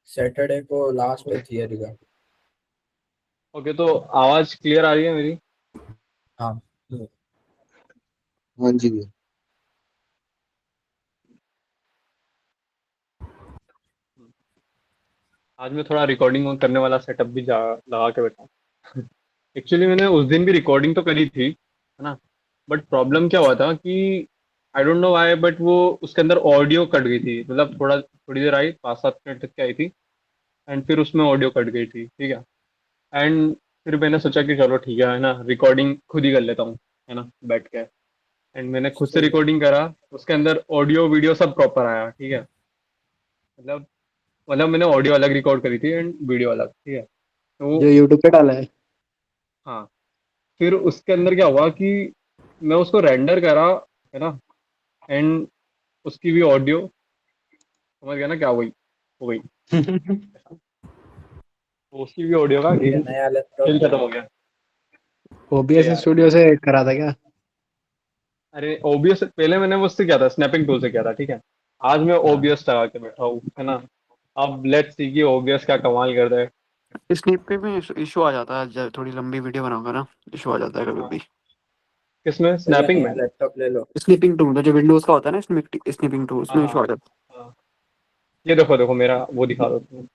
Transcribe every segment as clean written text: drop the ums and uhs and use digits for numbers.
Saturday को last है theory का। ओके, तो आवाज क्लियर आ रही है मेरी? हाँ। हाँ जी भैया। आज मैं थोड़ा रिकॉर्डिंग करने वाला सेटअप भी लगा के बैठा हूँ। एक्चुअली मैंने उस दिन भी रिकॉर्डिंग तो करी थी, है ना। बट प्रॉब्लम क्या हुआ था कि I don't know why, but वो उसके अंदर ऑडियो कट गई थी। मतलब थोड़ी देर आई, 5-7 मिनट तक की आई थी। एंड फिर उसमें ऑडियो कट गई थी, ठीक है। एंड फिर मैंने सोचा कि चलो ठीक है ना, रिकॉर्डिंग खुद ही कर लेता हूँ, है ना, बैठ के। एंड मैंने खुद से सही है। रिकॉर्डिंग करा। उसके अंदर ऑडियो वीडियो सब प्रॉपर आया, ठीक है। मतलब मतलब मैंने ऑडियो अलग रिकॉर्ड करी थी एंड वीडियो अलग, ठीक है। तो जो यूट्यूब पे डाला है। हाँ, फिर उसके अंदर क्या हुआ कि मैं उसको रेंडर करा, है ना। एंड उसकी भी ऑडियो, समझ गया ना क्या हो गई। तो उसकी भी ऑडियो का ये गेम नया लैपटॉप खेल ले खत्म लो। हो गया। अरे ओबीएस यार, स्टूडियो से करा था क्या? अरे ओबीएस पहले मैंने उससे किया था, स्नैपिंग टूल से किया था, ठीक है। आज मैं हाँ। ओबीएस लगा के बैठा हूँ, है ना। अब लेट्स सी कि ओबीएस क्या कमाल कर रहा है। स्नीप पे भी इशू आ जाता है जब थोड़ी लंबी वीडियो बनाऊंगा ना। इशू आ जाता है कभी भी। किसमें, भैया स्नैपिंग नया में? लैपटॉप ले लो। स्नीपिंग टूल जो विंडोज का होता है ना, स्नीपिंग टूल हाँ उसमें हाँ इशू आ जाता हाँ। ये देखो देखो, मेरा वो दिखा दो तुम।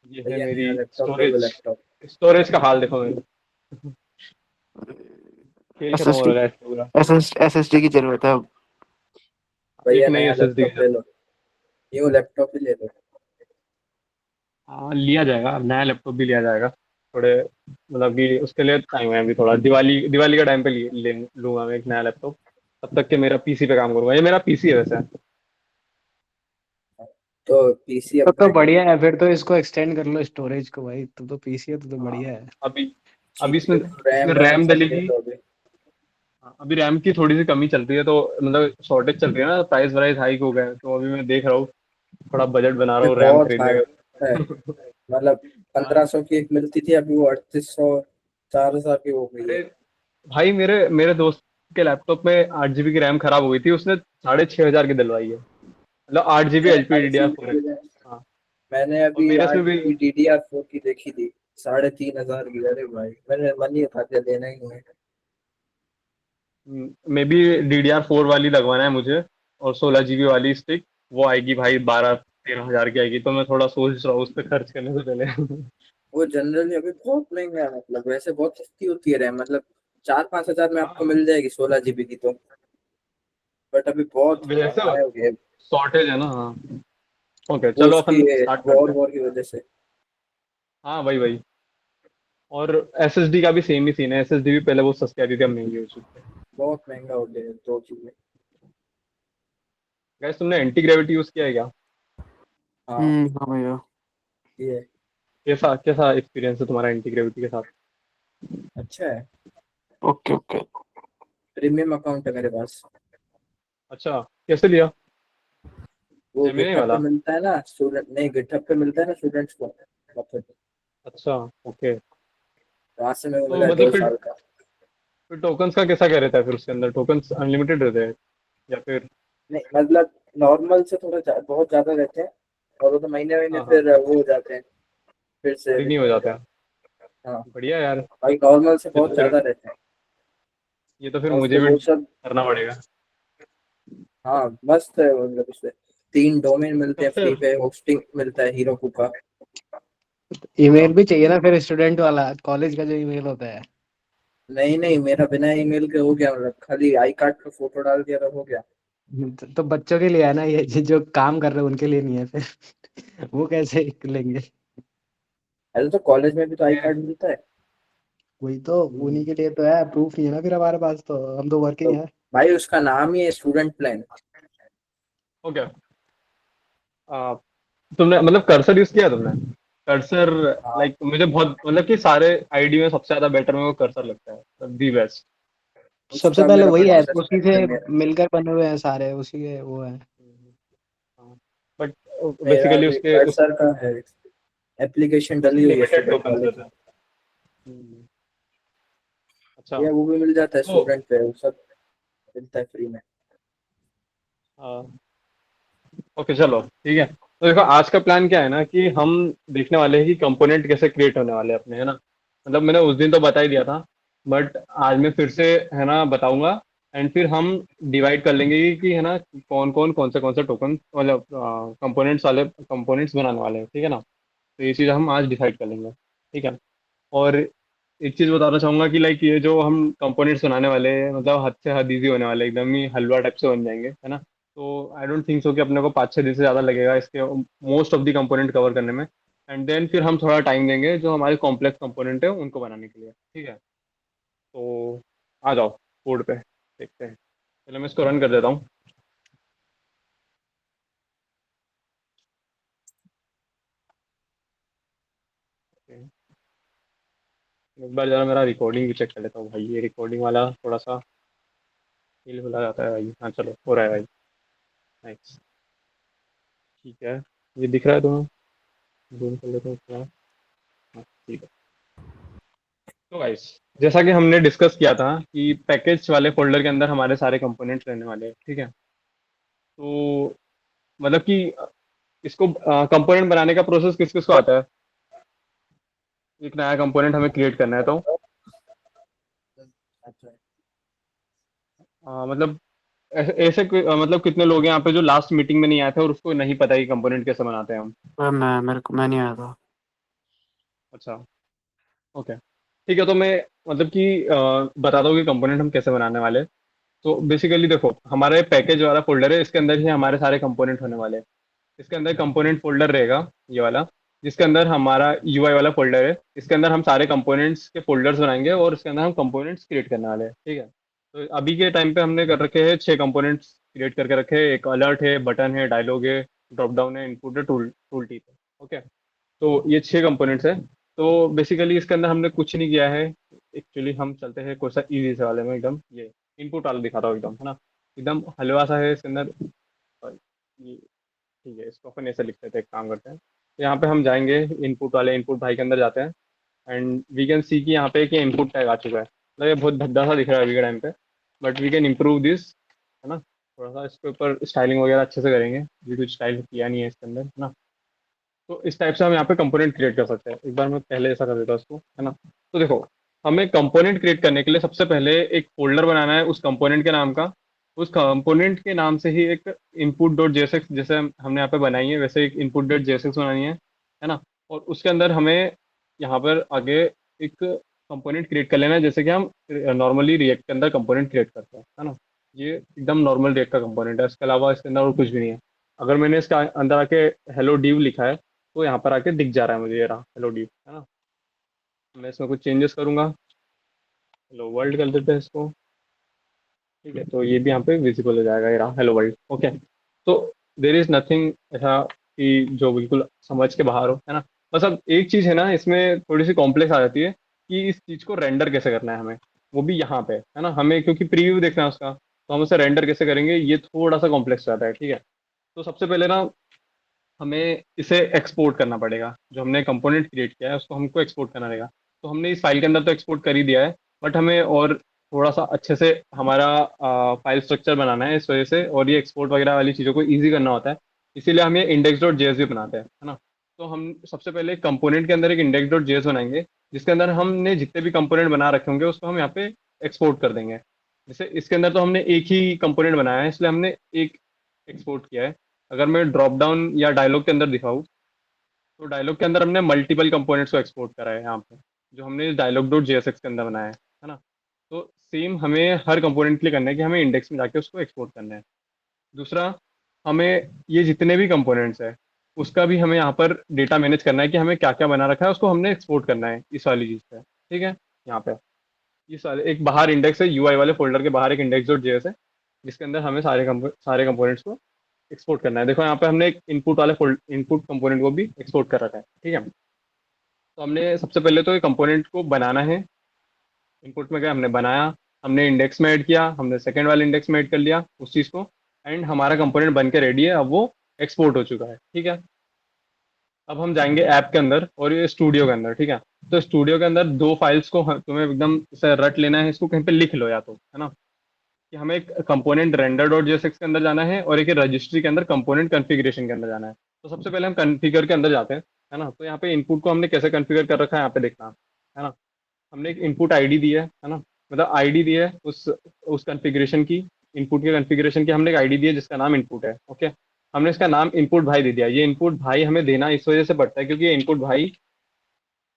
ये है भैया मेरी नया लैपटॉप ले लो स्टोरेज। लैपटॉप। स्टोरेज का हाल देखो मेरे। है। खेल एस खत्म एस हो टी रहा है इससे पूरा। एस एस डी की जरूरत है अब। एक भैया नई नया एसएसडी लैपटॉप की। ले लो। न्यू लैपटॉप ही ले लो। हाँ, लिया जाएगा, अब नया लैपटॉप भी लिया जाएगा। थोड़े मतलब कि उसके लिए टाइम है अभी थोड़ा, दिवाली दिवाली का टाइम पे ले लूंगा मैं एक नया लैपटॉप। तब तक के मेरा पीसी पे काम करूंगा। ये मेरा पीसी है वैसे। तो पीसी तो अपग्रेड कर बढ़िया लो। है, फिर तो इसको एक्सटेंड कर लो स्टोरेज को भाई। तो पीसी है तो हाँ, बढ़िया है। अभी अभी इसमें जीपीयू इसमें रैम वैम रैम सब ले डलेगी। लो अभी। हाँ, अभी रैम की थोड़ी सी कमी चल रही है, तो मतलब शॉर्टेज चल रही है ना, प्राइस वाइस हाइक हो गए हैं, तो अभी मैं देख रहा हूँ, थोड़ा बजट बना रहा अभी हूँ रैम बहुत खरीदने हाई है। का। मतलब हाँ, 1500 की एक मिलती थी, अभी वो 3800 4000 की हो गई है। अरे भाई, मेरे मेरे दोस्त के लैपटॉप में 8 जीबी की रैम खराब हो गई थी, उसने 6500 की डलवाई है। मतलब 8 जीबी मैं LP I D D R C four है। हाँ, मैंने और अभी मेरे आठ इसमें भी जीबी DDR4 की देखी थी। 3500 की। अरे भाई मैंने मन ही था कि लेना ही नहीं है। मे बी DDR4 वाली लगवाना है मुझे। और 16 जीबी वाली स्टिक, वो आएगी भाई 12-13 हजार की आएगी, तो मैं थोड़ा सोच रहा हूँ उस पर खर्च करने से पहले। वो जनरली अभी बहुत महंगा है, मतलब वैसे बहुत सस्ती होती है रैम, मतलब 4-5 हजार में आपको हाँ, मिल जाएगी 16 GB की तो। बट अभी बहुत वैसे हाई हो गया है। शॉर्टेज है ना, हाँ। ओके, वो चलो उसकी अपन स्टार्ट वॉर करते हैं। वॉर की वजह से। हाँ भाई भाई। और एसएसडी का भी सेम ही सीन है, एसएसडी भी पहले बहुत सस्ती आती थी, अब महंगी हो चुकी है। बहुत महंगा हो गया है 2 चीजें। गैस, तुमने एंटी ग्रेविटी यूज किया है क्या? हाँ। हाँ भैया। ये कैसा कैसा एक्सपीरियंस है तुम्हारा एंटी ग्रेविटी के साथ? अच्छा है। Okay okay. प्रीमियम अकाउंट है मेरे पास। अच्छा, कैसे लिया? वो जेमिनी गिटहब पे वाला? मिलता है ना स्टूडेंट, नहीं गिटहब पे मिलता है ना स्टूडेंट्स को मतलब। अच्छा, ओके। वहां से मेरे को तो मिला है मतलब दो फिर साल का फिर टोकन्स का कैसा क्या रहता है? फिर उसके अंदर टोकन्स अनलिमिटेड रहते हैं या फिर? नहीं मतलब नॉर्मल से थोड़ा बहुत ज्यादा रहते हैं। और वो तो महीने महीने हाँ हाँ, फिर वो हो जाते हैं। फिर से रिन्यू हो रिन्यू हो जाता जाते है। हैं। हाँ। बढ़िया यार। भाई नॉर्मल से ये तो बहुत फिर ज्यादा रहते हैं। ये तो फिर और मुझे फिर भी वो सब। करना पड़ेगा। हाँ मस्त है मतलब उससे 3 डोमेन मिलते तो हैं फ्री फिर पे, होस्टिंग मिलता है हीरो का। अच्छा, ईमेल भी चाहिए ना फिर, स्टूडेंट वाला कॉलेज का जो ईमेल होता है। नहीं नहीं, मेरा बिना ईमेल के हो गया, मतलब खाली आई कार्ड का फोटो डाल दिया तो हो गया। तो बच्चों के लिए है ना ये, जो काम कर रहे हैं उनके लिए नहीं है फिर। वो कैसे लेंगे? ऐसे तो कॉलेज में भी तो आई मैं कार्ड मिलता है। वही तो। उन्हीं के लिए तो है, प्रूफ नहीं है ना फिर हमारे पास, तो हम तो तो वर्किंग है। भाई उसका नाम ही है स्टूडेंट प्लान। ओके। आ, तुमने मतलब कर्सर यूज किया है तुमने? कर्सर, हाँ। लाइक मुझे बहुत, मतलब कि सारे आईडी में सबसे ज्यादा बेटर मेरे को कर्सर लगता है, दी बेस्ट। सबसे उसका पहले मेरा वही बड़ा है, उसी सस्पेंस से है मेरा। मिलकर बने हुए हैं सारे, उसी के वो है। बट मेरा बेसिकली भी उसके कर्सर का है। एप्लीकेशन डली उसके हुई है लिमिटेड स्टूडेंट टोकन वाले रहते की। हैं। हम्म, अच्छा। या वो भी मिल जाता है तो स्टूडेंट पे, वो सब मिलता है फ्री में। ओके, चलो ठीक है। तो देखो आज का प्लान क्या है ना कि हम देखने वाले हैं कि कंपोनेंट कैसे क्रिएट होने वाले हैं अपने, है ना। मतलब मैंने उस दिन तो बता ही दिया था, बट आज मैं फिर से, है ना, बताऊंगा। एंड फिर हम डिवाइड कर लेंगे कि है ना कौन से टोकन मतलब कंपोनेंट्स वाले कंपोनेंट्स बनाने वाले हैं, ठीक है ना। तो ये चीज़ हम आज डिसाइड कर लेंगे, ठीक है। और एक चीज़ बताना चाहूंगा कि लाइक ये जो हम कंपोनेंट्स बनाने वाले हैं मतलब हद से हद इजी होने वाले हैं, एकदम ही हलवा टाइप से बन जाएंगे, है ना। तो आई डोंट थिंक सो कि अपने को 5-6 दिन से ज़्यादा लगेगा इसके most of the component cover करने में। एंड देन फिर हम थोड़ा टाइम देंगे जो हमारे कॉम्प्लेक्स कंपोनेंट है उनको बनाने के लिए, ठीक है। तो आ जाओ कोड पे देखते हैं। पहले मैं इसको रन कर देता हूँ। एक बार जरा मेरा रिकॉर्डिंग भी चेक कर लेता हूँ भाई, ये रिकॉर्डिंग वाला थोड़ा सा हिल हुला जाता है भाई। हाँ चलो हो रहा है भाई। नाइस। ठीक है, ये दिख रहा है तुम्हें? जूम कर लेते हैं थोड़ा। हाँ ठीक है। तो गाइस, जैसा कि हमने डिस्कस किया था कि पैकेज वाले फोल्डर के अंदर हमारे सारे कंपोनेंट्स रहने वाले हैं, ठीक है। तो मतलब कि इसको कंपोनेंट बनाने का प्रोसेस किस किस को आता है? एक नया कंपोनेंट हमें क्रिएट करना है तो अच्छा। मतलब ऐसे मतलब कितने लोग हैं यहाँ पे जो लास्ट मीटिंग में नहीं आए थे और उसको नहीं पता कि कंपोनेंट कैसे बनाते हैं हम? मैं नहीं आया था। अच्छा, ओके। ठीक है, तो मैं मतलब कि बताता हूँ कि कंपोनेंट हम कैसे बनाने वाले हैं। तो बेसिकली देखो, हमारे पैकेज वाला फोल्डर है, इसके अंदर ही हमारे सारे कंपोनेंट होने वाले हैं। इसके अंदर कंपोनेंट फोल्डर रहेगा ये वाला, जिसके अंदर हमारा यूआई वाला फोल्डर है। इसके अंदर हम सारे कंपोनेंट्स के फोल्डर्स बनाएंगे और इसके अंदर हम कंपोनेंट्स क्रिएट करने वाले हैं, ठीक है। तो अभी के टाइम पे हमने कर रखे हैं 6 कंपोनेंट्स क्रिएट करके रखे हैं। एक अलर्ट है, बटन है, डायलॉग है, ड्रॉप डाउन है, इनपुट है, टूल टूल टिप है। ओके, तो ये 6 कंपोनेंट्स है। तो बेसिकली इसके अंदर हमने कुछ नहीं किया है। एक्चुअली हम चलते हैं कोई सा इजी से वाले में, एकदम ये इनपुट वाला दिखाता हूँ एकदम, है ना। एकदम हलवा सा है इसके अंदर। और ये ठीक है, इसको अपन ऐसे लिख लेते हैं, एक काम करते हैं। तो यहाँ पे हम जाएंगे इनपुट वाले, इनपुट भाई के अंदर जाते हैं। एंड वी कैन सी कि यहाँ पे एक इनपुट टैग आ चुका है। मतलब ये बहुत भद्दा सा दिख रहा है अभी के टाइम पे, but we can improve this, है ना। थोड़ा सा इसके ऊपर स्टाइलिंग वगैरह अच्छे से करेंगे, अभी कुछ स्टाइल किया नहीं है इसके अंदर, है ना। तो इस टाइप से हम यहाँ पे कंपोनेंट क्रिएट कर सकते हैं। एक बार मैं पहले ऐसा कर देता हूँ उसको, है ना। तो देखो, हमें कंपोनेंट क्रिएट करने के लिए सबसे पहले एक फोल्डर बनाना है उस कंपोनेंट के नाम का। उस कंपोनेंट के नाम से ही एक इनपुट डॉट जेएसएक्स, जैसे हमने यहाँ पे बनाई है वैसे एक इनपुट डॉट जेएसएक्स बनानी है ना। और उसके अंदर हमें यहाँ पर आगे एक कंपोनेंट क्रिएट कर लेना है, जैसे कि हम नॉर्मली रिएक्ट के अंदर कंपोनेंट क्रिएट करते हैं, है ना। ये एकदम नॉर्मल रिएक्ट का कंपोनेंट है, इसके अलावा इसके अंदर और कुछ भी नहीं है। अगर मैंने इसका अंदर आके हेलो डिव लिखा है तो यहाँ पर आके दिख जा रहा है मुझे, ये रहा हेलो डिव, है ना। मैं इसमें कुछ चेंजेस करूंगा, हेलो वर्ल्ड कर देते हैं इसको। ठीक है, तो ये भी यहाँ पे विजिबल हो जाएगा, ये रहा हेलो वर्ल्ड। ओके, तो देर इज नथिंग ऐसा कि जो बिल्कुल समझ के बाहर हो, है ना। बस अब एक चीज़ है ना, इसमें थोड़ी सी कॉम्प्लेक्स आ जाती है कि इस चीज़ को रेंडर कैसे करना है हमें, वो भी यहाँ पे, है ना। हमें क्योंकि प्रीव्यू देखना है उसका, तो हम उसे रेंडर कैसे करेंगे ये थोड़ा सा कॉम्प्लेक्स रहता है, ठीक है। तो सबसे पहले ना हमें इसे एक्सपोर्ट करना पड़ेगा। जो हमने कंपोनेंट क्रिएट किया है उसको हमको एक्सपोर्ट करना रहेगा। तो हमने इस फाइल के अंदर तो एक्सपोर्ट कर ही दिया है, बट हमें और थोड़ा सा अच्छे से हमारा फाइल स्ट्रक्चर बनाना है इस वजह से, और ये एक्सपोर्ट वगैरह वाली चीज़ों को ईजी करना होता है। इसीलिए हम ये इंडेक्स डॉट जेएस भी बनाते हैं, है ना। तो हम सबसे पहले कंपोनेंट के अंदर एक इंडेक्स डॉट जेएस बनाएंगे, जिसके अंदर हमने जितने भी कंपोनेंट बना रखे होंगे उसको हम यहाँ पे एक्सपोर्ट कर देंगे। जैसे इसके अंदर तो हमने एक ही कंपोनेंट बनाया है, इसलिए हमने एक एक्सपोर्ट किया है। अगर मैं ड्रॉप डाउन या डायलॉग के अंदर दिखाऊँ, तो डायलॉग के अंदर हमने मल्टीपल कंपोनेंट्स को एक्सपोर्ट करा है यहाँ पे, जो हमने डायलॉग डॉट जेएसएक्स के अंदर बनाया है ना। तो सेम हमें हर कंपोनेंट के लिए करना है कि हमें इंडेक्स में जाके उसको एक्सपोर्ट करना है। दूसरा, हमें ये जितने भी कंपोनेंट्स है उसका भी हमें यहाँ पर डेटा मैनेज करना है कि हमें क्या क्या बना रखा है, उसको हमने एक्सपोर्ट करना है इस वाली चीज़ पे, ठीक है। यहाँ पे इस वाले एक बाहर इंडेक्स है, यूआई वाले फोल्डर के बाहर एक इंडेक्स डॉट जेएस है, जिसके अंदर हमें सारे कंपोनेंट्स को एक्सपोर्ट करना है। देखो यहाँ पे हमने एक इनपुट वाले फोल्ड इनपुट कंपोनेंट को भी एक्सपोर्ट कर रखा है, ठीक है। तो हमने सबसे पहले तो ये कंपोनेंट को बनाना है। इनपुट में गया, हमने बनाया, हमने इंडेक्स में ऐड किया, हमने सेकंड वाले इंडेक्स में ऐड कर लिया उस चीज़ को। एंड हमारा कंपोनेंट बन के रेडी है, अब वो एक्सपोर्ट हो चुका है, ठीक है। अब हम जाएंगे ऐप के अंदर और ये स्टूडियो के अंदर, ठीक है। तो स्टूडियो के अंदर दो फाइल्स को तुम्हें एकदम से रट लेना है, इसको कहीं पे लिख लो या तो, है ना। कि हमें एक कंपोनेंट रेंडर डॉट जेएसएक्स के अंदर जाना है और एक रजिस्ट्री के अंदर कंपोनेंट कॉन्फ़िगरेशन के अंदर जाना है। तो सबसे पहले हम कॉन्फ़िगर के अंदर जाते हैं, है ना? तो यहाँ पे इनपुट को हमने कैसे कॉन्फ़िगर कर रखा है यहाँ पे देखना, है ना? हमने एक इनपुट आईडी दी है ना? मतलब आईडी दी है उस कॉन्फ़िगरेशन की, इनपुट के कॉन्फ़िगरेशन की हमने एक आईडी दी है जिसका नाम इनपुट है, ओके? हमने इसका नाम इनपुट भाई दे दिया। ये इनपुट भाई हमें देना इस वजह से पड़ता है क्योंकि ये इनपुट भाई,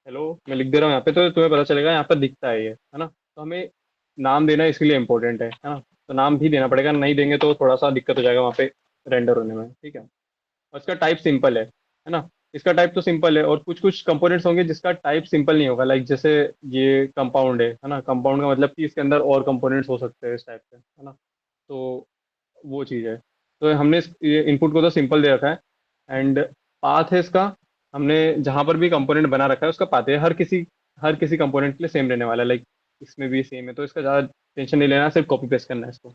हेलो, मैं लिख दे रहा हूँ यहाँ पे तो तुम्हें पता चलेगा, यहाँ पर दिखता है ये, है ना? तो हमें नाम देना इसके लिए इम्पोर्टेंट है ना? तो नाम भी देना पड़ेगा, नहीं देंगे तो थोड़ा सा दिक्कत हो जाएगा वहाँ पे रेंडर होने में, ठीक है? और इसका टाइप सिंपल है ना? इसका टाइप तो सिंपल है और कुछ कुछ कंपोनेंट्स होंगे जिसका टाइप सिंपल नहीं होगा, लाइक जैसे ये कंपाउंड है ना? कंपाउंड का मतलब कि इसके अंदर और कंपोनेंट्स हो सकते हैं इस टाइप से, है ना? तो वो चीज़ है। तो हमने ये इनपुट को तो सिंपल दे रखा है एंड पाथ है इसका, हमने जहाँ पर भी कंपोनेंट बना रखा है उसका पाथ है हर किसी कंपोनेंट के लिए सेम रहने वाला है, लाइक इसमें भी सेम है, तो इसका ज़्यादा टेंशन नहीं लेना, सिर्फ कॉपी पेस्ट करना है इसको।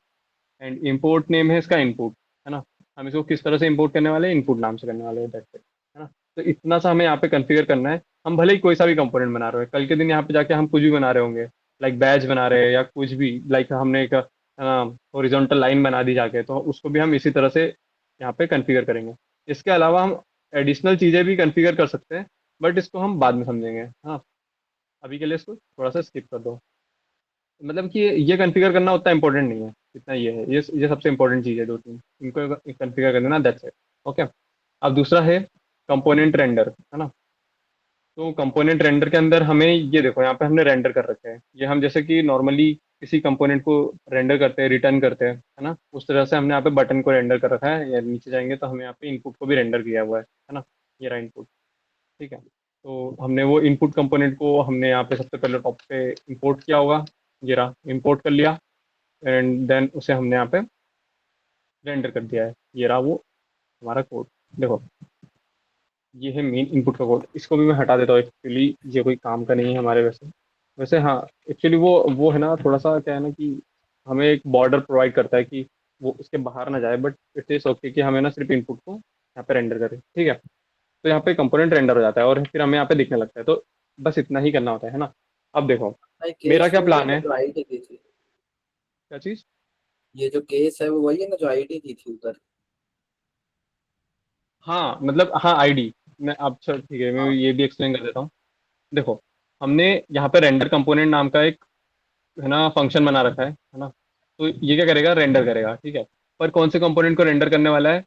एंड इम्पोर्ट नेम है इसका इनपुट, है ना? हम इसको किस तरह से इम्पोर्ट करने वाले हैं, इनपुट नाम से करने वाले हैं, दैट्स इट, है ना? तो इतना सा हमें यहाँ पे कॉन्फ़िगर करना है। हम भले ही कोई सा भी कंपोनेंट बना रहे हो, कल के दिन यहाँ पे जाके हम कुछ भी बना रहे होंगे, लाइक बैच बना रहे हैं या कुछ भी, लाइक हमने एक हॉरिजॉन्टल लाइन बना दी जाके, तो उसको भी हम इसी तरह से यहाँ पे कॉन्फ़िगर करेंगे। इसके अलावा हम एडिशनल चीज़ें भी कॉन्फ़िगर कर सकते हैं, बट इसको हम बाद में समझेंगे, हाँ? अभी के लिए इसको थोड़ा सा स्किप कर दो। मतलब कि ये कॉन्फ़िगर करना उतना इंपॉर्टेंट नहीं है, इतना ये है, ये सबसे इंपॉर्टेंट चीज़ है, दो तीन इनको कॉन्फ़िगर कर देना, दैट्स इट, ओके? अब दूसरा है कंपोनेंट रेंडर, है ना? तो कंपोनेंट रेंडर के अंदर हमें ये देखो, यहाँ पे हमने रेंडर कर रखे हैं, ये हम जैसे कि नॉर्मली किसी कंपोनेंट को रेंडर करते हैं, रिटर्न करते हैं, है ना? उस तरह से हमने यहाँ पे बटन को रेंडर कर रखा है, या नीचे जाएंगे तो हमें यहाँ पे इनपुट को भी रेंडर किया हुआ है ना? ये रहा इनपुट, ठीक है? तो हमने वो इनपुट कंपोनेंट को हमने यहाँ पे सबसे पहले टॉप पे इंपोर्ट किया होगा, ये रहा, इंपोर्ट कर लिया एंड देन उसे हमने यहाँ पे रेंडर कर दिया है, ये रहा वो हमारा कोड। देखो, ये है मेन इनपुट का कोड, इसको भी मैं हटा देता हूँ, एक्चुअली ये कोई काम का नहीं है हमारे, वैसे वैसे हाँ, एक्चुअली वो है ना, थोड़ा सा क्या है ना कि हमें एक बॉर्डर प्रोवाइड करता है कि वो उसके बाहर ना जाए, बट इट इज ओके कि हमें ना सिर्फ इनपुट को यहाँ पे रेंडर करें, ठीक है? तो यहाँ पे कंपोनेंट रेंडर हो जाता है और फिर हमें यहाँ पे दिखने लगता है, तो बस इतना ही करना होता है ना? अब देखो, भाई मेरा केस क्या वही है प्लान ना है, जो आईडी दी थी, क्या चीज़? ये जो केस है वो वही है ना जो आईडी दी थी उधर। हाँ मतलब हाँ, आईडी, मैं अब अच्छा ठीक है, मैं हाँ। ये भी एक्सप्लेन कर देता हूँ। देखो, हमने यहाँ पे रेंडर कंपोनेंट नाम का एक, है ना, फंक्शन बना रखा है ना? तो ये क्या करेगा, रेंडर करेगा, ठीक है? पर कौन से कंपोनेंट को रेंडर करने वाला है?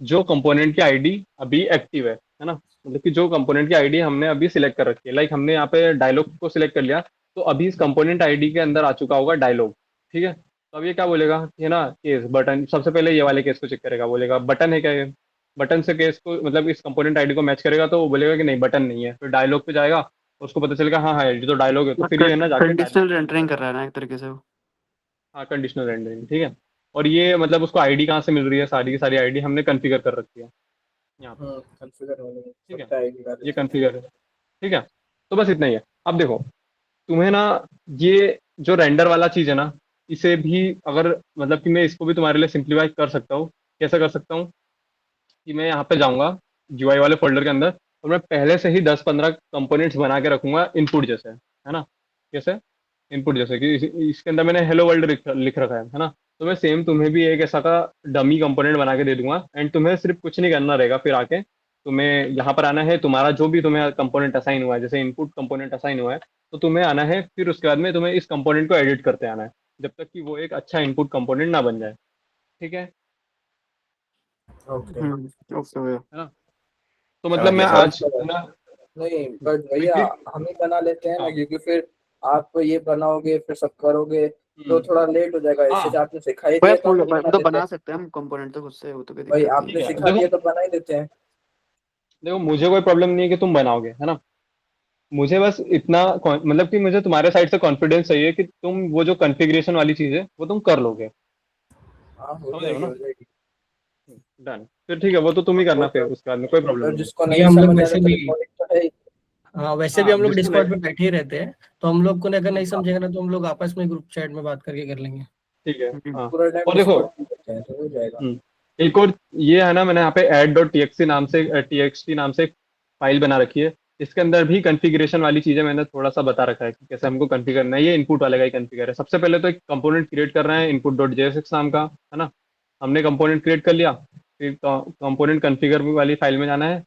जो कंपोनेंट की आईडी अभी एक्टिव है ना? मतलब कि जो कंपोनेंट की आईडी हमने अभी सिलेक्ट कर रखी है, लाइक हमने यहाँ पे डायलॉग को सिलेक्ट कर लिया, तो अभी इस कंपोनेंट आईडी के अंदर आ चुका होगा डायलॉग, ठीक है? तो अब ये क्या बोलेगा कि है ना, केस बटन, सबसे पहले ये वाले केस को चेक करेगा, बोलेगा बटन है क्या ये? बटन से केस को मतलब इस कंपोनेंट आईडी को मैच करेगा, तो वो बोलेगा कि नहीं बटन नहीं है, फिर डायलॉग पे जाएगा, उसको पता चलेगा हाँ हाँ ये तो डायलॉग है, तो फिर ये है ना जाके डायलॉग कंडीशनल को रेंडर रेंडरिंग कर करेगा। रहा है ना एक तरीके से वो। हाँ, कंडीशनल रेंडरिंग, ठीक है? और ये मतलब उसको आईडी कहाँ से मिल रही है, सारी की सारी आईडी हमने कॉन्फ़िगर कर रखी है यहाँ पे, कॉन्फ़िगर होने में ठीक है? सबका आईडी डाल ये देते हैं। कॉन्फ़िगर है, ठीक है? तो बस इतना ही है। अब देखो, तुम्हें ना ये जो रेंडर वाला चीज़ है ना, इसे भी अगर मतलब कि मैं इसको भी तुम्हारे लिए सिंप्लीफाई कर सकता हूँ, कैसे कर सकता हूँ? कि मैं यहाँ पे जाऊँगा यूआई वाले फोल्डर के अंदर और मैं पहले से ही 10-15 कंपोनेंट्स बना के रखूंगा इनपुट जैसे, है ना? कैसे? इनपुट जैसे कि इसके अंदर मैंने हेलो वर्ल्ड लिख रखा है ना? तो मैं सेम तुम्हें भी एक ऐसा का डमी कंपोनेंट बना के दे दूंगा एंड तुम्हें सिर्फ कुछ नहीं करना रहेगा, फिर आके तुम्हें यहाँ पर आना है, तुम्हारा जो भी तुम्हें कंपोनेंट असाइन हुआ है, जैसे इनपुट कंपोनेंट असाइन हुआ है, तो तुम्हें आना है, फिर उसके बाद में तुम्हें इस कंपोनेंट को एडिट करते आना है, जब तक कि वो एक अच्छा इनपुट कंपोनेंट ना बन जाए, ठीक है? ओके। ओके भैया। है ना? तो मतलब समझ मैं गया सर। आज, बट है ना, नहीं, बट भैया क्विकली, हम ही बना लेते हैं ना, हाँ, क्योंकि फिर आप ये बनाओगे फिर सब करोगे तो हम्म, थोड़ा लेट हो जाएगा, इससे हाँ, आपने सिखा ही भैया दिया तो हम ही बना मतलब लेते बना हैं। सकते हैं हम कंपोनेंट तो खुद से, वो तो कोई भाई दिक्कत नहीं ठीक आपने है। है। सिखा देखो दिया तो बना ही देते हैं। देखो, मुझे कोई प्रॉब्लम नहीं है कि तुम बनाओगे, है ना? मुझे बस इतना मतलब कि मुझे तुम्हारे साइड से कॉन्फिडेंस चाहिए कि तुम वो जो कॉन्फ़िगरेशन वाली चीज़ है वो तुम कर लोगे, हाँ हो समझ रहे हो जाएगी ना? हो जाएगी। डन, फिर ठीक है, वो तो तुम ही वो करना, फिर तो उसके बाद में कोई प्रॉब्लम तो नहीं है। जिसको भैया नहीं हम लोग समझ आ रहा वैसे तो भी, रिकॉर्डिंग तो है ही। हाँ वैसे भी हाँ, हम लोग जिसको नहीं, डिस्कॉर्ड पे बैठे ही रहते हैं, तो हम लोग को अगर नहीं हाँ, समझेगा ना तो हम लोग आपस में ग्रुप चैट में बात करके कर लेंगे। ठीक है, हाँ। पूरा टाइम और देखो, डिस्कॉर्ड में रहते हैं तो हो जाएगा। एक और ये है ना, मैंने यहाँ पे add.txt नाम से एक फाइल बना रखी है, इसके अंदर भी कॉन्फ़िगरेशन वाली चीजें मैंने थोड़ा सा बता रखा है कि कैसे हमको कॉन्फ़िगर करना है। ये इनपुट वाले का ही कॉन्फ़िगर है। सबसे पहले तो एक कंपोनेंट क्रिएट कर रहे हैं इनपुट.jsx नाम का, है ना? हमने कंपोनेंट क्रिएट कर लिया फिर कंपोनेंट कॉन्फ़िगर वाली फाइल में जाना है,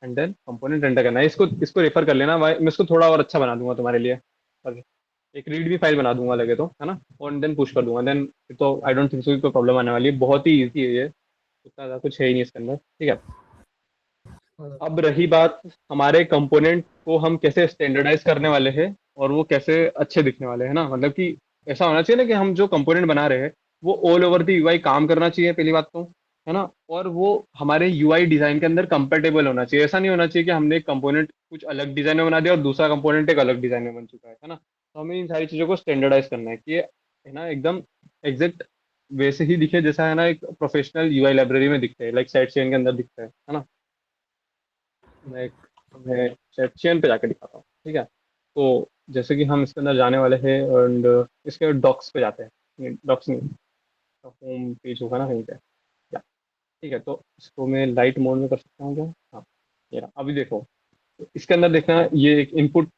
एंड देन कंपोनेंट रेंडर करना है। इसको इसको रेफर कर लेना, मैं इसको थोड़ा और अच्छा बना दूंगा तुम्हारे लिए। ओके, एक रीड भी फाइल बना दूंगा लगे तो, है ना, और देन पुश कर दूंगा। देन तो आई डोंट थिंक सो कोई प्रॉब्लम आने वाली है, बहुत ही ईजी है ये, उतना ज़्यादा कुछ है ही नहीं इसके अंदर, ठीक है। अब रही बात हमारे कंपोनेंट को हम कैसे स्टैंडर्डाइज करने वाले हैं और वो कैसे अच्छे दिखने वाले हैं ना, मतलब कि ऐसा होना चाहिए ना कि हम जो कंपोनेंट बना रहे हैं वो ऑल ओवर द यूआई काम करना चाहिए, पहली बात तो, है ना, और वो हमारे यूआई डिजाइन के अंदर कंपेटेबल होना चाहिए। ऐसा नहीं होना चाहिए कि हमने एक कंपोनेंट कुछ अलग डिजाइन में बना दिया और दूसरा कंपोनेंट एक अलग डिजाइन में बन चुका है ना। तो हमें इन सारी चीज़ों को स्टैंडर्डाइज करना है कि ये, है ना, एकदम एग्जैक्ट वैसे ही दिखे जैसा, है ना, एक प्रोफेशनल यूआई लाइब्रेरी में दिखते हैं, लाइक साइड चेन के अंदर दिखता है ना। मैं चेन पे जाकर दिखाता हूँ, ठीक है। तो जैसे कि हम इसके अंदर जाने वाले हैं एंड इसके डॉक्स पे जाते हैं, डॉक्स नहीं, होम पेज होगा ना कहीं पे, या, ठीक है। तो इसको मैं लाइट मोड में कर सकता हूँ क्या? हाँ, ये रहा। अभी देखो, इसके अंदर देखना, ये एक इनपुट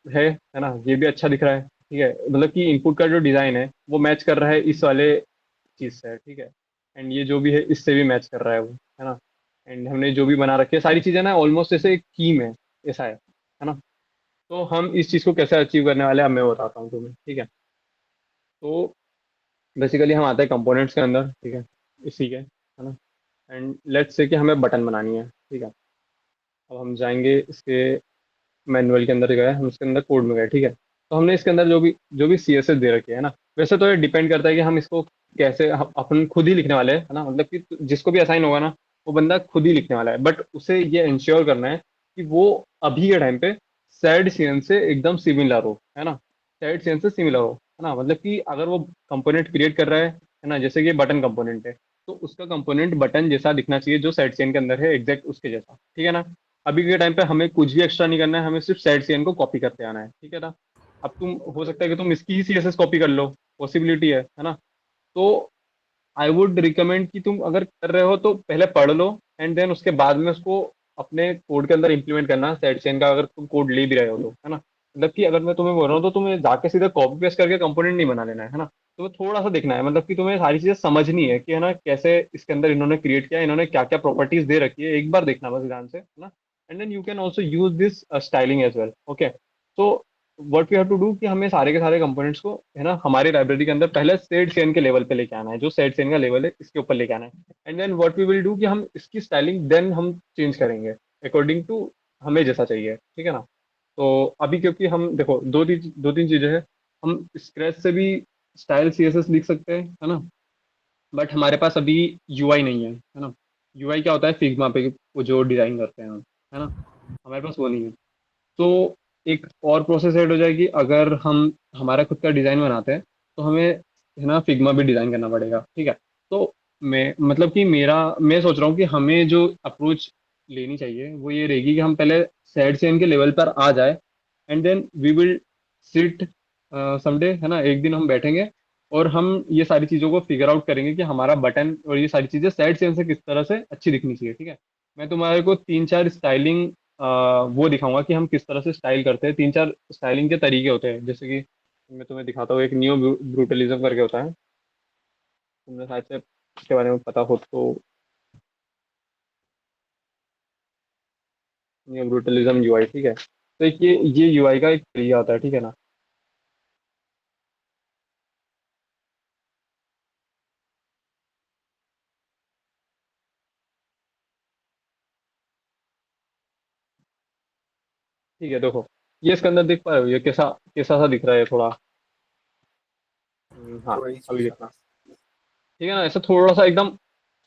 है ना, ये भी अच्छा दिख रहा है, ठीक है, मतलब कि इनपुट का जो डिज़ाइन है वो मैच कर रहा है इस वाले चीज़ से, ठीक है। एंड ये जो भी है इससे भी मैच कर रहा है वो, है ना। एंड हमने जो भी बना रखी है सारी चीज़ें ना ऑलमोस्ट जैसे एक थीम है, ऐसा है ना। तो हम इस चीज़ को कैसे अचीव करने वाले हैं, अब मैं बताता हूँ तुम्हें, ठीक है। तो बेसिकली हम आते हैं कंपोनेंट्स के अंदर, ठीक है, इसी के, है ना। एंड लेट्स से कि हमें बटन बनानी है, ठीक है। अब हम जाएंगे इसके मैनुअल के अंदर, गए हम इसके अंदर कोड में गए, ठीक है। तो हमने इसके अंदर जो भी CSS दे रखी है ना, वैसे तो ये डिपेंड करता है कि हम इसको कैसे अपन खुद ही लिखने वाले हैं, है ना, मतलब कि जिसको भी असाइन होगा ना वो बंदा खुद ही लिखने वाला है, बट उसे ये इंश्योर करना है कि वो अभी के टाइम पे सैड सीएन से एकदम सिमिलर हो, है ना, सैड सीएन से सिमिलर हो, है ना, मतलब कि अगर वो कंपोनेंट क्रिएट कर रहा है ना, जैसे कि बटन कंपोनेंट है, तो उसका कंपोनेंट बटन जैसा दिखना चाहिए जो साइड चेन के अंदर है, एग्जैक्ट उसके जैसा, ठीक है ना। अभी के टाइम पे हमें कुछ भी एक्स्ट्रा नहीं करना है, हमें सिर्फ साइड चेन को कॉपी करते आना है, ठीक है ना। अब तुम, हो सकता है कि तुम इसकी ही CSS कॉपी कर लो, पॉसिबिलिटी है ना। तो आई वुड रिकमेंड कि तुम अगर कर रहे हो तो पहले पढ़ लो, एंड देन उसके बाद में उसको अपने कोड के अंदर इंप्लीमेंट करना, साइड चेन का अगर तुम कोड ले भी रहे हो तो, है ना। मतलब कि अगर मैं तुम्हें बोल रहा हूँ तो तुम्हें जाके सीधे कॉपी पेस्ट करके कंपोनेंट नहीं बना लेना है ना। तुम्हें थोड़ा सा देखना है, मतलब कि तुम्हें सारी चीजें समझनी है कि, है ना, कैसे इसके अंदर इन्होंने क्रिएट किया, इन्होंने क्या क्या प्रॉपर्टीज दे रखी है, एक बार देखना बस ध्यान से, है ना। And then you can also use this styling as well, okay. तो what we have to do कि हमें सारे के सारे कंपोनेंट्स को, है ना, हमारी लाइब्रेरी के अंदर पहले सेड चेन के लेवल पे लेके आना है, जो सेड चेन का लेवल है इसके ऊपर लेके आना है। And then what we will do कि हम इसकी स्टाइलिंग देन हम चेंज करेंगे अकॉर्डिंग टू हमें जैसा चाहिए, ठीक है ना। तो अभी क्योंकि हम देखो दो तीन चीजें हैं, हम स्क्रैच से भी स्टाइल CSS लिख सकते हैं, है ना, बट हमारे पास अभी यूआई नहीं है ना। यूआई क्या होता है, फिग्मा पे वो जो डिजाइन करते हैं हम, है ना, हमारे पास वो नहीं है। तो एक और प्रोसेस ऐड हो जाएगी, अगर हम हमारा खुद का डिज़ाइन बनाते हैं तो हमें, है ना, फिग्मा भी डिज़ाइन करना पड़ेगा, ठीक है। तो मैं, मतलब कि मैं सोच रहा हूँ कि हमें जो अप्रोच लेनी चाहिए वो ये रहेगी कि हम पहले साइड चेन के लेवल पर आ जाए, and then we will sit someday, है ना, एक दिन हम बैठेंगे और हम ये सारी चीज़ों को फिगर आउट करेंगे कि हमारा बटन और ये सारी चीज़ें साइड चेन से किस तरह से अच्छी दिखनी चाहिए, ठीक है। मैं तुम्हारे को तीन चार स्टाइलिंग वो दिखाऊंगा कि हम किस तरह से स्टाइल करते हैं, तीन चार स्टाइलिंग के तरीके होते हैं, जैसे कि मैं तुम्हें दिखाता हूँ, एक नियो ब्रूटलिज्म करके होता है, तुमने शायद से इसके बारे में पता हो तो। नियो ब्रूटलिज्म यूआई, ठीक है। तो एक ये यूआई का एक तरीका होता है, ठीक है ना। ठीक है, देखो, ये इसके अंदर देख पा रहे हो, ये कैसा कैसा सा दिख रहा है थोड़ा। हाँ, वही अभी चीज। देखना, ठीक है ना, ऐसा थोड़ा सा एकदम,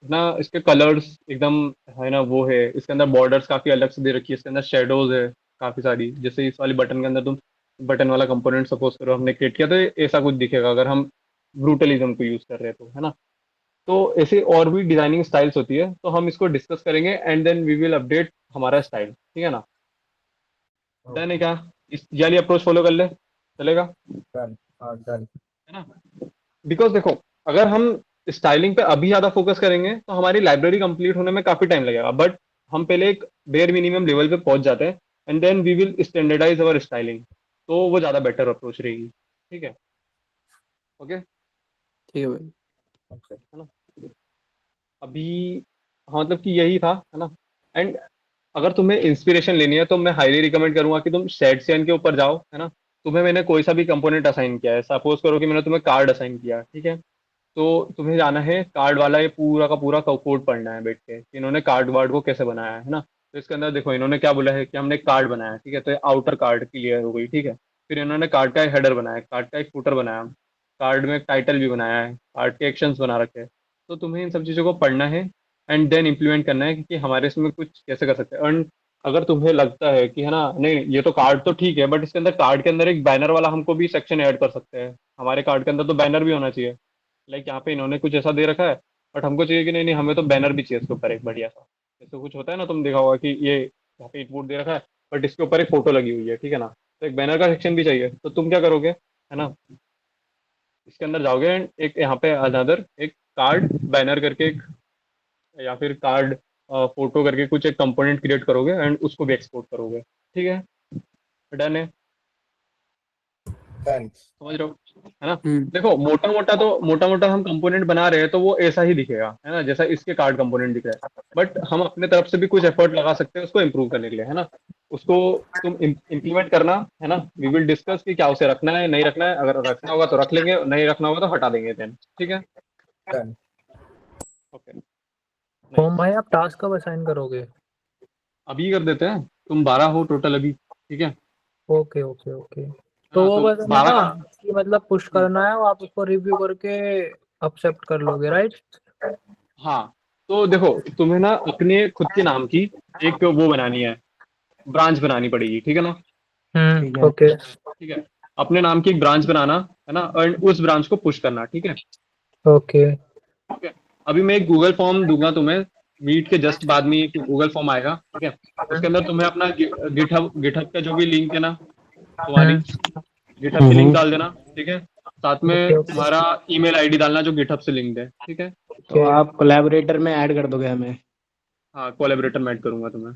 ना, इसके कलर्स एकदम, है ना, वो है, इसके अंदर बॉर्डर्स काफी अलग से दे रखी है, इसके अंदर शेडोज है काफी सारी, जैसे इस वाली बटन के अंदर तुम बटन वाला कंपोनेंट सपोज करो हमने क्रिएट किया तो ये ऐसा कुछ दिखेगा अगर हम ब्रूटलिज्म को यूज कर रहे हैं तो, है ना। तो ऐसे और भी डिजाइनिंग स्टाइल्स होती है, तो हम इसको डिस्कस करेंगे and then we will update हमारा स्टाइल, ठीक है ना। डन है क्या? इस ये वाली अप्रोच फॉलो कर ले, चलेगा, डन। हाँ डन। है ना। बिकॉज देखो, अगर हम स्टाइलिंग पे अभी ज्यादा फोकस करेंगे तो हमारी लाइब्रेरी कंप्लीट होने में काफी टाइम लगेगा, बट हम पहले एक बेयर मिनिमम लेवल पे पहुंच जाते हैं and then we will standardize our styling, तो वो ज्यादा बेटर अप्रोच रहेगी, ठीक है। ओके, ठीक है भाई। ओके। है ना। अभी हाँ मतलब कि यही था, है ना। एंड अगर तुम्हें इंस्पिरेशन लेनी है तो मैं हाईली रिकमेंड करूंगा कि तुम शेडसीएन के ऊपर जाओ, है ना। तुम्हें मैंने कोई सा भी कंपोनेंट असाइन किया है, सपोज करो कि मैंने तुम्हें कार्ड असाइन किया, ठीक है। तो तुम्हें जाना है कार्ड वाला, ये पूरा का पूरा कोड पढ़ना है बैठ के कि इन्होंने कार्ड वार्ड को कैसे बनाया है ना। तो इसके अंदर देखो इन्होंने क्या बोला है कि हमने कार्ड बनाया है, ठीक है, तो आउटर कार्ड क्लियर हो गई, ठीक है। फिर इन्होंने कार्ड का एक हेडर बनाया, कार्ड का एक फुटर बनाया, कार्ड में एक टाइटल भी बनाया है, कार्ड के एक्शंस बना रखे हैं। तो तुम्हें इन सब चीज़ों को पढ़ना है एंड देन इम्प्लीमेंट करना है कि हमारे इसमें कुछ कैसे कर सकते हैं। एंड अगर तुम्हें लगता है कि है ना, नहीं ये तो कार्ड तो ठीक है, बट इसके अंदर कार्ड के अंदर एक बैनर वाला हमको भी सेक्शन ऐड कर सकते हैं, हमारे कार्ड के अंदर तो बैनर भी होना चाहिए। लाइक यहाँ पे इन्होंने कुछ ऐसा दे रखा है, बट हमको चाहिए कि नहीं नहीं हमें तो बैनर भी चाहिए इसके ऊपर एक बढ़िया सा। जैसे कुछ होता है ना, तुम देखा होगा कि ये यहाँ पे इनपुट दे रखा है, बट इसके ऊपर एक फोटो लगी हुई है, ठीक है ना। तो एक बैनर का सेक्शन भी चाहिए, तो तुम क्या करोगे, है ना, इसके अंदर जाओगे and एक यहाँ पे अनदर एक कार्ड बैनर करके एक, या फिर कार्ड फोटो करके कुछ एक कंपोनेंट क्रिएट करोगे एंड उसको भी एक्सपोर्ट करोगे, ठीक है। डन है, समझ रहे हो, है ना। देखो मोटा मोटा हम कंपोनेंट बना रहे हैं तो वो ऐसा ही दिखेगा, है ना, जैसा इसके कार्ड कंपोनेंट दिख रहा है, बट हम अपने तरफ से भी कुछ एफर्ट लगा सकते हैं उसको इम्प्रूव करने के लिए, है ना। उसको तुम इम्प्लीमेंट करना, है ना। वी विल डिस्कस कि क्या उसे रखना है नहीं रखना है, अगर रखना होगा तो रख लेंगे, नहीं रखना होगा तो हटा देंगे देन, ठीक है। ओके, ओम भाई आप टास्क कब असाइन करोगे? अभी कर देते हैं, तुम 12 हो टोटल अभी, ठीक है। Okay okay okay. तो हाँ वो तो बस हमें 12 ना का, कि मतलब पुश करना है, आप उसको रिव्यू करके एक्सेप्ट कर लोगे, राइट? हाँ तो देखो तुम्हें ना अपने खुद के नाम की एक वो बनानी है, ब्रांच बनानी पड़ेगी, ठीक है ना। ठीक है। ओके ठीक है, अपने नाम की एक ब्रांच बनाना, है ना, और उस ब्रांच को पुश करना, ठीक है। ओके ठीक है, अभी मैं एक गूगल फॉर्म दूंगा तुम्हें, मीट के जस्ट बाद में एक गूगल फॉर्म आएगा, ठीक है। उसके अंदर तुम्हें अपना गिटहब गिटहब का जो भी लिंक है ना तुम्हारी, गिटहब की लिंक हम्म। डाल देना, ठीक है। साथ में ओके ओके तुम्हारा ईमेल आईडी डालना जो गिटहब से लिंक्ड है, ठीक है। तो ओके आप कोलैबोरेटर में ऐड कर दोगे हमें? हाँ कोलैबोरेटर में ऐड करूंगा तुम्हें,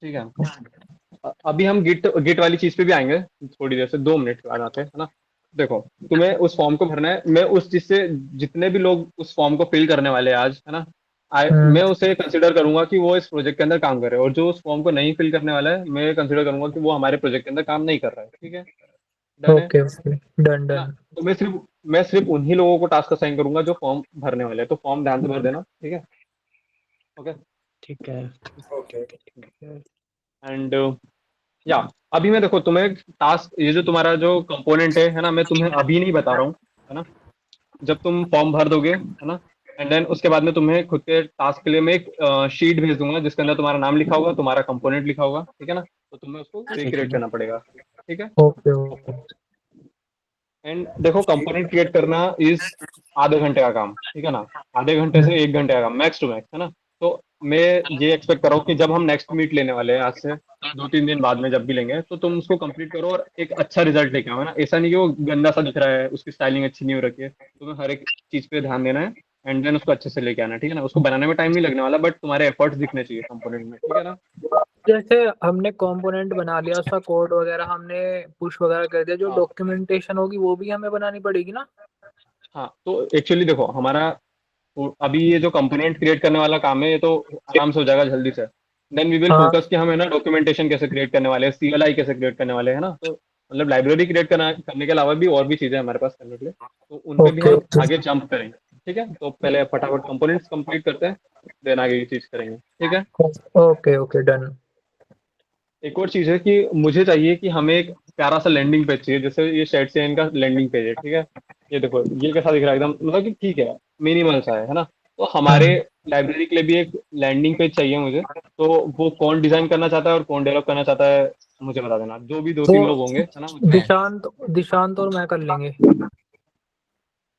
ठीक है। अभी हम गिट गिट वाली चीज पे भी आएंगे थोड़ी देर से, 2 मिनट बाद आते हैं, है ना। देखो तुम्हें उस फॉर्म को भरना है, मैं उस चीज से जितने भी लोग उस फॉर्म को फिल करने वाले हैं आज, है ना, हम्म मैं उसे कंसिडर करूंगा कि वो इस प्रोजेक्ट के अंदर काम करे, और जो उस फॉर्म को नहीं फिल करने वाला है मैं कंसिडर करूंगा कि वो हमारे प्रोजेक्ट के अंदर काम नहीं कर रहा है, ठीक है। डन ओके ओके डन है ना। डन। तो मैं सिर्फ उन्हीं लोगों को टास्क असाइन करूंगा जो फॉर्म भरने वाले हैं, तो फॉर्म ध्यान से भर देना, ठीक है। ओके ठीक है। ओके एंड या अभी मैं देखो तुम्हें टास्क, ये जो तुम्हारा जो कंपोनेंट है ना, मैं तुम्हें अभी नहीं बता रहा हूँ, है ना। जब तुम फॉर्म भर दोगे, है ना, एंड देन उसके बाद में तुम्हें खुद के टास्क के लिए मैं एक शीट भेज दूंगा जिसके अंदर तुम्हारा नाम लिखा होगा, तुम्हारा कंपोनेंट लिखा होगा, ठीक है ना। तो तुम्हें उसको ठीक रिक्रिएट है। करना पड़ेगा, ठीक है। ओके ओके एंड देखो कंपोनेंट क्रिएट करना इज आधे घंटे का काम, ठीक है ना। आधे घंटे से 1 घंटे का काम मैक्स टू मैक्स, है ना। तो मैं ये एक्सपेक्ट कर रहा हूँ कि जब हम नेक्स्ट मीट लेने वाले हैं आज से 2-3 दिन बाद में जब भी लेंगे, तो तुम उसको कंप्लीट करो और एक अच्छा रिजल्ट लेके आओ, है ना। ऐसा नहीं कि वो गंदा सा दिख रहा है, उसकी स्टाइलिंग अच्छी नहीं हो रखी है, तुम्हें हर एक चीज पे ध्यान देना है एंड देन उसको अच्छे से लेके आना, ठीक है ना। उसको बनाने में टाइम नहीं लगने वाला, बट तुम्हारे एफर्ट्स दिखने चाहिए कंपोनेंट में, ठीक है ना। जैसे हमने कंपोनेंट बना लिया, उसका कोड वगैरह हमने पुश वगैरह कर दिया, जो हाँ डॉक्यूमेंटेशन होगी वो भी हमें बनानी पड़ेगी ना? हाँ तो एक्चुअली देखो हमारा अभी ये जो कंपोनेंट क्रिएट करने वाला काम है ये तो आराम से हो जाएगा जल्दी से। देन वी विल हाँ फोकस कि हम है ना डॉक्यूमेंटेशन कैसे क्रिएट करने वाले हैं, सीएलआई कैसे क्रिएट करने वाले हैं ना। तो मतलब लाइब्रेरी क्रिएट करने के अलावा भी और भी चीजें हमारे पास करने के लिए, तो उन पे भी ओके हम ओके आगे जंप करेंगे, ठीक है। तो पहले फटाफट कंपोनेंट्स कंप्लीट करते हैं, देन आगे ये चीज करेंगे, ठीक है। Okay okay done. एक और चीज है कि मुझे चाहिए कि हमें एक प्यारा सा लैंडिंग पेज चाहिए, जैसे ये शेड से इनका लैंडिंग पेज है, ठीक है। ये देखो ये कैसा दिख रहा है, एकदम मतलब कि ठीक है, मिनिमल सा है ना। तो हमारे लाइब्रेरी के लिए भी एक लैंडिंग पेज चाहिए मुझे, तो वो कौन डिजाइन करना चाहता है और कौन डेवलप करना चाहता है मुझे बता देना, जो भी 2-3 लोग होंगे, वो है ना, मुझे। दिशांत दिशांत और मैं कर लेंगे।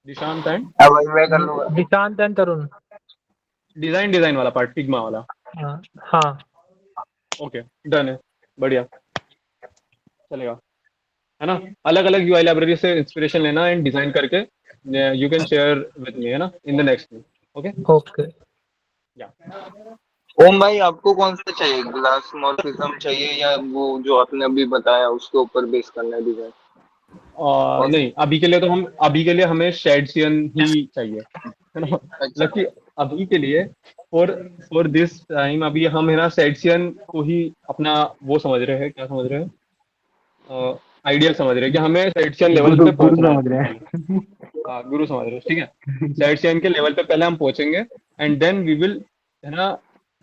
Nishant and Dishant and Tarun. Design design वाला पार्ट, फिग्मा वाला। हाँ हाँ ओके डन है, बढ़िया चलेगा, है ना। अलग अलग यूआई लाइब्रेरी से इंस्पिरेशन लेना एंड डिजाइन करके you can share with me, है ना, in the next week. Okay okay. या ओम भाई आपको कौन सा चाहिए, ग्लास मॉर्फिज्म चाहिए या वो जो आपने अभी बताया उसके ऊपर बेस करना है डिजाइन? कौन नहीं अभी के लिए हमें शेडसियन ही चाहिए, है ना। अच्छा मतलब कि अभी के लिए फॉर फॉर दिस टाइम अभी हम है ना सेट्सियन को ही अपना वो समझ रहे हैं, क्या समझ रहे हैं, आइडियल समझ रहे हैं कि हमें सेट्सियन लेवल गुरु पे गुरु पहुंचना है समझ रहे पहले। हैं। हाँ, गुरु समझ रहे हो, ठीक है। सेट्सियन के लेवल पे पहले हम पहुंचेंगे एंड देन वी विल, है ना,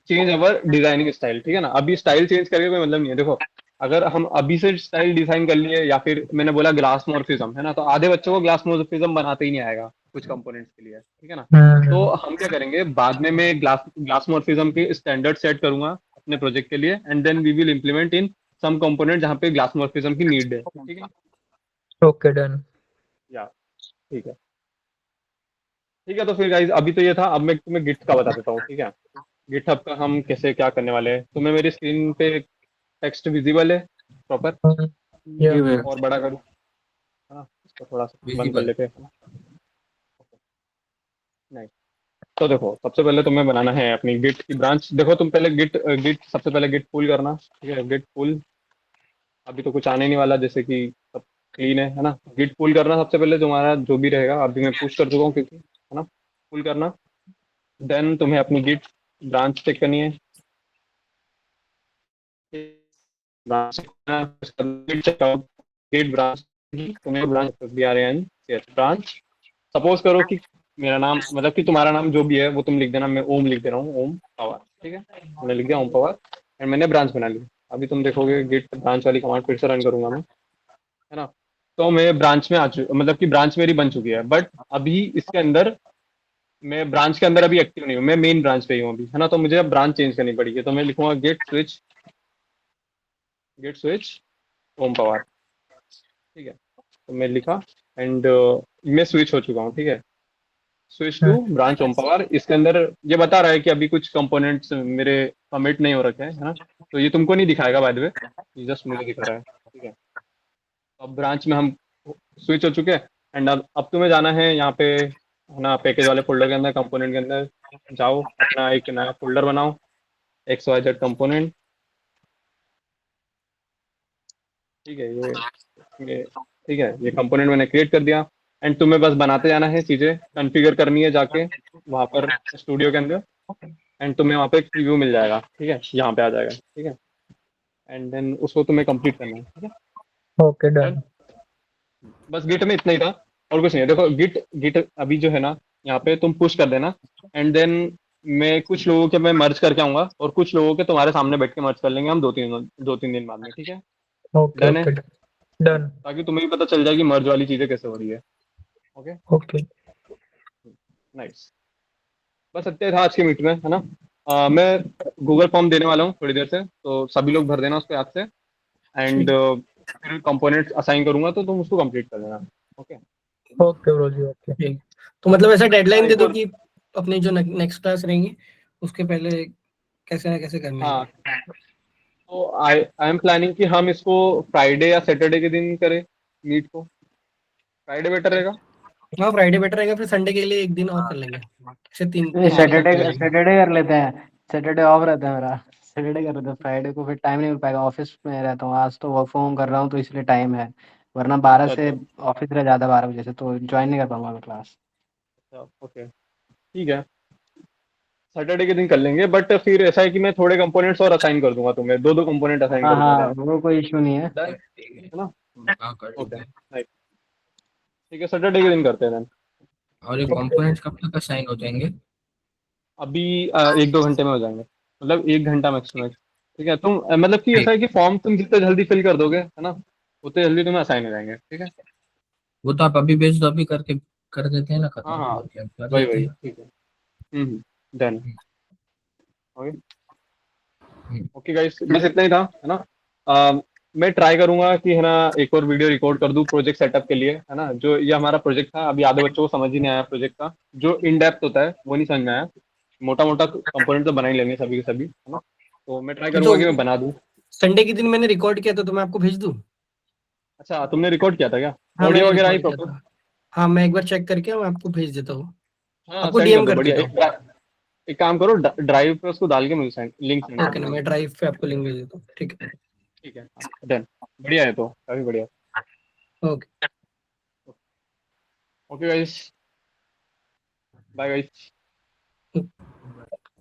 चेंज अवर डिजाइनिंग स्टाइल, ठीक है ना। अभी स्टाइल चेंज करके कोई मतलब नहीं है। देखो, अगर हम अभी से स्टाइल डिजाइन कर लिए, या फिर मैंने बोला ग्लास मॉर्फिज्म, है ना, तो आधे बच्चों को ग्लास मॉर्फिज्म बनाते ही नहीं आएगा कुछ कंपोनेंट्स के लिए, ठीक है ना। तो हम्म। हम क्या करेंगे, बाद में मैं ग्लास मॉर्फिज्म के स्टैंडर्ड सेट करूंगा अपने प्रोजेक्ट के लिए, and then we will implement in some component जहाँ पे ग्लास मॉर्फिज्म की नीड है, ठीक है। Okay done. या ठीक है, ठीक है। तो फिर गाइज अभी तो ये था, अब मैं तुम्हें गिट का बता देता हूँ, ठीक है। गिटहब का हम कैसे क्या करने वाले हैं। तुम्हें मेरी स्क्रीन पे टेक्स्ट विजिबल है प्रॉपर, या ये हुए और बड़ा करूँ? हाँ, इसको थोड़ा सा बंद कर विजिबल। लेते हैं। नहीं, तो देखो, सबसे पहले तुम्हें बनाना है अपनी गिट की ब्रांच। देखो, तुम पहले गिट सबसे पहले गिट पुल करना, ठीक है। गिट पुल, अभी तो कुछ आने नहीं वाला, जैसे कि सब क्लीन है ना। गिट पुल करना सबसे पहले, तुम्हारा जो भी रहेगा, अभी मैं पुश कर चुका हूँ क्योंकि, है ना, पुल करना। देन तुम्हें अपनी गिट ब्रांच चेक करनी है, ब्रांच चेकआउट, गिट ब्रांच, तुम्हें branch B R N branch. Suppose करो कि मेरा नाम, मतलब कि तुम्हारा नाम जो भी है वो तुम लिख देना, मैं ओम लिख दे रहा हूँ, ओम पवार, ठीक है। मैंने लिख दिया ओम पवार, एंड मैंने ब्रांच बना ली। अभी तुम देखोगे गिट ब्रांच वाली कमांड फिर से रन करूंगा मैं, है ना। तो मैं ब्रांच में मतलब कि ब्रांच मेरी बन चुकी है, बट अभी इसके अंदर, मैं ब्रांच के अंदर अभी एक्टिव नहीं हूँ, मैं मेन ब्रांच पे ही हूँ अभी, है ना। तो मुझे अब ब्रांच चेंज करनी पड़ेगी, तो मैं लिखूंगा गेट स्विच ओम पवार, ठीक है। तो मैं लिखा, एंड मैं स्विच हो चुका हूँ, ठीक है। Switch to branch Om power. इसके अंदर ये बता रहा है कि अभी कुछ कंपोनेंट्स मेरे कमिट नहीं हो रखे हैं, है ना। तो ये तुमको नहीं दिखाएगा बाय द वे, ये जस्ट मुझे दिखा रहा है, ठीक है। अब ब्रांच में हम स्विच हो चुके हैं, एंड अब तुम्हें जाना है यहाँ पे, है ना, पैकेज वाले फोल्डर के अंदर, कंपोनेंट के अंदर जाओ, अपना एक नया फोल्डर बनाओ, एक्स वाई जेड कंपोनेंट, ठीक है। ये ठीक है, ये कंपोनेंट मैंने क्रिएट कर दिया, एंड तुम्हें बस बनाते जाना है, चीजें कॉन्फ़िगर करनी है जाके वहां पर स्टूडियो के अंदर, एंड तुम्हें वहाँ पे एक प्रीव्यू मिल जाएगा, ठीक है, यहाँ पे आ जाएगा, ठीक है। एंड देन उसको तुम्हें कंप्लीट करना है, ठीक है। Okay Done? डन। बस गिट में इतना ही था, और कुछ नहीं है। देखो, गिट गिट अभी जो है ना, यहाँ पे तुम पुश कर देना, एंड देन मैं कुछ लोगों के मैं मर्ज करके आऊंगा, और कुछ लोगों के तुम्हारे सामने बैठ के मर्ज कर लेंगे हम 2-3 दिन बाद में, ठीक है। ओके डन है, ओके डन। ताकि तुम्हें भी पता चल जाए कि मर्ज वाली चीजें कैसे हो रही है। Okay, okay nice. बस इतना ही था आज की मीट में, है ना। मैं गूगल फॉर्म देने वाला हूँ थोड़ी देर से, तो सभी लोग भर देना उस पर याद से, एंड ठीक फिर कंपोनेंट्स असाइन करूंगा तो तुम उसको कंप्लीट कर देना, ओके। ओके ब्रो जी ओके। ठीक। तो मतलब ऐसा अच्छा, डेडलाइन दे एक दो और, कि अपनी जो नेक्स्ट क्लास रहेंगी उसके पहले कैसे ना कैसे करनी हाँ, है। तो आई एम प्लानिंग कि हम इसको फ्राइडे या सैटरडे के दिन करें मीट को। फ्राइडे बेटर रहेगा। हाँ, फ्राइडे बेटर रहेगा, फिर संडे के लिए एक दिन और कर लेंगे, ऐसे तीन ये तीन दिन हाँ, लग सैटरडे जाएंगे। सैटरडे कर लेते हैं। सैटरडे ऑफ रहता है मेरा। सैटरडे कर लेते हैं, फ्राइडे को फिर टाइम नहीं मिल पाएगा, ऑफिस में रहता हूँ। आज तो वर्क फ्रॉम होम कर रहा हूँ तो इसलिए टाइम है, वरना 12 अच्छा से अच्छा ऑफिस रह जाता, 12 बजे से तो ज्वाइन नहीं कर पाऊंगा मैं क्लास। अच्छा, ओके, ठीक है। सैटरडे के दिन कर लेंगे, बट फिर ऐसा है कि मैं थोड़े कंपोनेंट्स और असाइन कर दूंगा तुम्हें, 2-2 कंपोनेंट असाइन हाँ करूंगा हाँ, मैं। वो कोई इशू नहीं है। डन, ठीक है ना। है, हाँ कर ओके, लेते हैं। राइट, ठीक है, सैटरडे के दिन करते हैं then। और ये ओके, कंपोनेंट्स कब तक असाइन हो जाएंगे? अभी 1-2 घंटे में हो जाएंगे, मतलब 1 घंटा मैक्सिमम, ठीक है। तुम मतलब कि ऐसा ठीक। है कि फॉर्म तुम जितने जल्दी फिल कर दोगे, है ना, उतने जल्दी तुम्हें असाइन हो जाएंगे, ठीक है। वो तो आप अभी भेज दो, अभी करके कर देते हैं ना हाँ खत्म, हाँ, और क्या कर वही लेते वही, हैं। ठीक है। Done, okay. Hmm, okay guys, बस इतना ही था, है ना। मैं ट्राई करूंगा कि, है ना, एक और वीडियो रिकॉर्ड कर दूं प्रोजेक्ट सेटअप के लिए, है ना। जो ये हमारा प्रोजेक्ट था, अभी आधे बच्चों को समझ ही नहीं आया प्रोजेक्ट का, जो इन डेप्थ होता है वो नहीं समझ में आया। मोटा मोटा कंपोनेंट तो बना ही लेंगे सभी के सभी, है ना। तो मैं ट्राई ये तो करूंगा कि मैं बना दूं। संडे के दिन मैंने रिकॉर्ड किया था, तो मैं आपको भेज दूँ। अच्छा, तुमने रिकॉर्ड किया था क्या? हाँ, ऑडियो मैंने वगैरह आई रिकॉर्ड किया प्रॉपर? था। हाँ, मैं एक बार चेक करके मैं आपको भेज देता हूँ, हाँ, आपको सेंड कर डीएम दो, कर बढ़िया। देता हूँ। एक काम करो, ड्राइव पे उसको डाल के मुझे लिंक सेंड कर ओके ना, दो। मैं ड्राइव पे आपको लिंक भेज देता हूँ, ठीक है। ठीक है, डन, बढ़िया है, तो काफी बढ़िया। Okay. Okay guys, bye guys.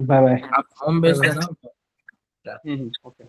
Bye bye. आप होम बेस Bye-bye. देना। ओके